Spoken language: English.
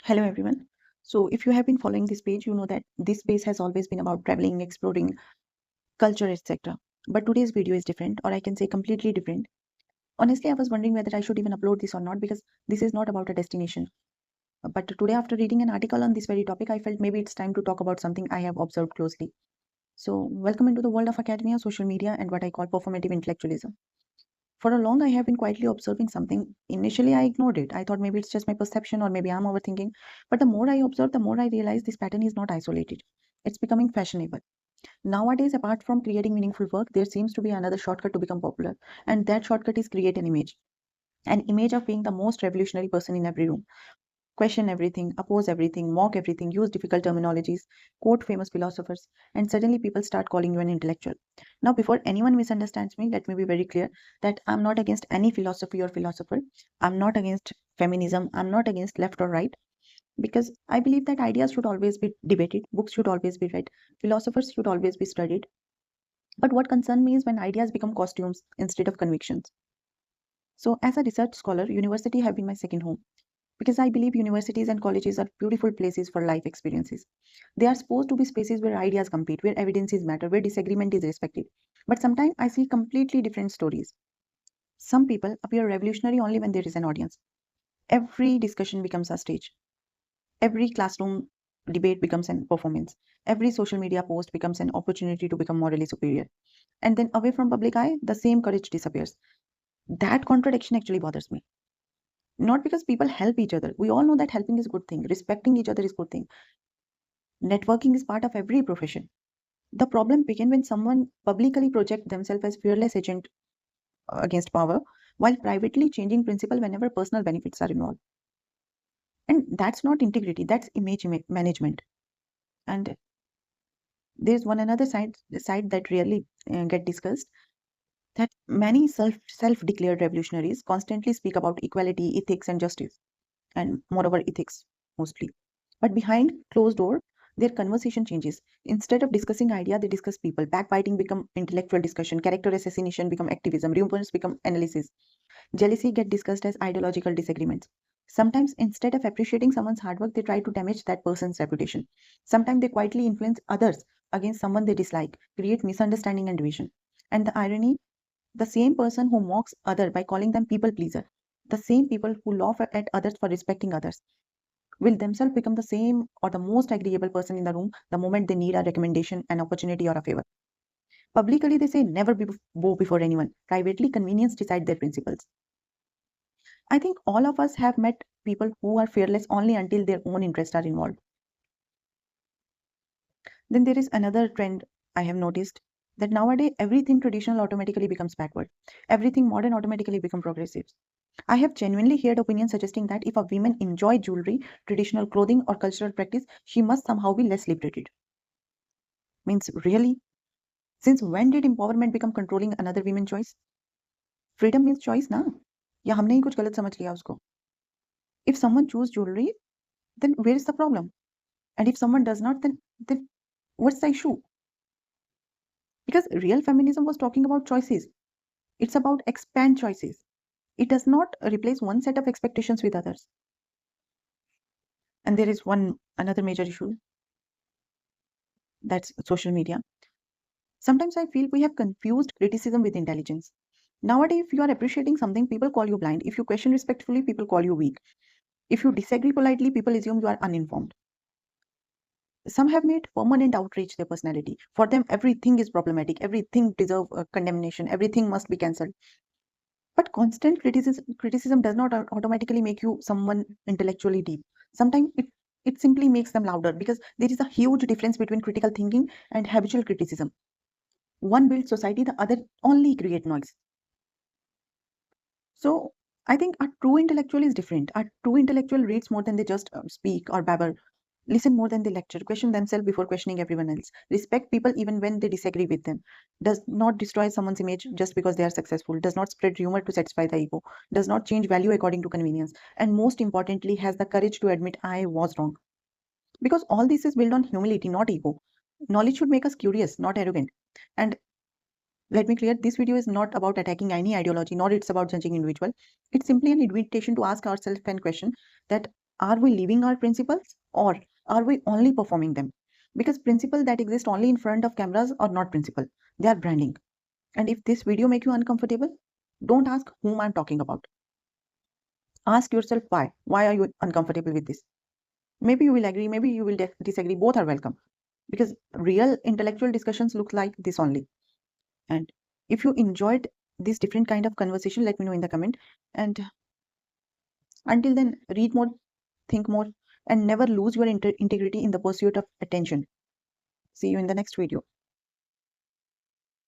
Hello everyone. So if you have been following this page, you know that this space has always been about traveling, exploring culture, etc. But today's video is different, or I can say completely different. Honestly, I was wondering whether I should even upload this or not because this is not about a destination. But today, after reading an article on this very topic, I felt maybe it's time to talk about something I have observed closely. So welcome into the world of academia, social media, and what I call performative intellectualism. For a long, I have been quietly observing something. Initially, I ignored it. I thought maybe it's just my perception or maybe I'm overthinking. But the more I observe, the more I realize this pattern is not isolated. It's becoming fashionable. Nowadays, apart from creating meaningful work, there seems to be another shortcut to become popular. And that shortcut is create an image of being the most revolutionary person in every room. Question everything, oppose everything, mock everything, use difficult terminologies, quote famous philosophers, and suddenly people start calling you an intellectual. Now, before anyone misunderstands me, let me be very clear that I'm not against any philosophy or philosopher. I'm not against feminism. I'm not against left or right because I believe that ideas should always be debated, books should always be read, philosophers should always be studied. But what concerns me is when ideas become costumes instead of convictions. So, as a research scholar, university have been my second home because I believe universities and colleges are beautiful places for life experiences. They are supposed to be spaces where ideas compete, where evidences matter, where disagreement is respected. But sometimes I see completely different stories. Some people appear revolutionary only when there is an audience. Every discussion becomes a stage. Every classroom debate becomes an performance. Every social media post becomes an opportunity to become morally superior. And then away from public eye, the same courage disappears. That contradiction actually bothers me. Not because people help each other. We all know that helping is a good thing. Respecting each other is a good thing. Networking is part of every profession. The problem begins when someone publicly projects themselves as fearless agent against power, while privately changing principle whenever personal benefits are involved. And that's not integrity, that's image management. And there's one another side that really get discussed, that many self-declared revolutionaries constantly speak about equality, ethics, and justice, and moreover ethics mostly. But behind closed door, their conversation changes. Instead of discussing idea, they discuss people. Backbiting become intellectual discussion. Character assassination become activism. Rumors become analysis. Jealousy get discussed as ideological disagreements. Sometimes instead of appreciating someone's hard work, they try to damage that person's reputation. Sometimes they quietly influence others against someone they dislike, create misunderstanding and division. And the irony, the same person who mocks other by calling them people pleaser, the same people who laugh at others for respecting others, will themselves become the same or the most agreeable person in the room the moment they need a recommendation, an opportunity, or a favor. Publicly, they say never bow before anyone. Privately, convenience decide their principles. I think all of us have met people who are fearless only until their own interests are involved. Then there is another trend I have noticed, that nowadays everything traditional automatically becomes backward. Everything modern automatically becomes progressive. I have genuinely heard opinions suggesting that if a woman enjoy jewelry, traditional clothing, or cultural practice, she must somehow be less liberated. Means really? Since when did empowerment become controlling another woman's choice? Freedom means choice, ना? या हमने ही कुछ गलत समझ लिया उसको? If someone choose jewelry, then where is the problem? And if someone does not, then what's the issue? Because real feminism was talking about choices. It's about expand choices. It does not replace one set of expectations with others. And there is one another major issue, that's social media. Sometimes I feel we have confused criticism with intelligence. Nowadays, if you are appreciating something, people call you blind. If you question respectfully, people call you weak. If you disagree politely, people assume you are uninformed. Some have made permanent outrage their personality. For them, everything is problematic, everything deserves condemnation, everything must be cancelled. But constant criticism does not automatically make you someone intellectually deep. Sometimes it simply makes them louder, because there is a huge difference between critical thinking and habitual criticism. One builds society, the other only create noise. So I think a true intellectual is different. A true intellectual reads more than they just speak or babble, listen more than they lecture, question themselves before questioning everyone else, respect people even when they disagree with them, does not destroy someone's image just because they are successful, does not spread rumor to satisfy the ego, does not change value according to convenience, and most importantly, has the courage to admit I was wrong. Because all this is built on humility, not ego. Knowledge should make us curious, not arrogant. And let me clear, this video is not about attacking any ideology, nor it's about judging individual. It's simply an invitation to ask ourselves and question that Are we living our principles or are we only performing them? Because principles that exist only in front of cameras are not principle, they are branding. And if this video make you uncomfortable, don't ask whom I'm talking about. Ask yourself why. Why are you uncomfortable with this? Maybe you will agree, maybe you will disagree. Both are welcome. Because real intellectual discussions look like this only. And if you enjoyed this different kind of conversation, let me know in the comment. And until then, read more, think more, and never lose your integrity in the pursuit of attention. See you in the next video.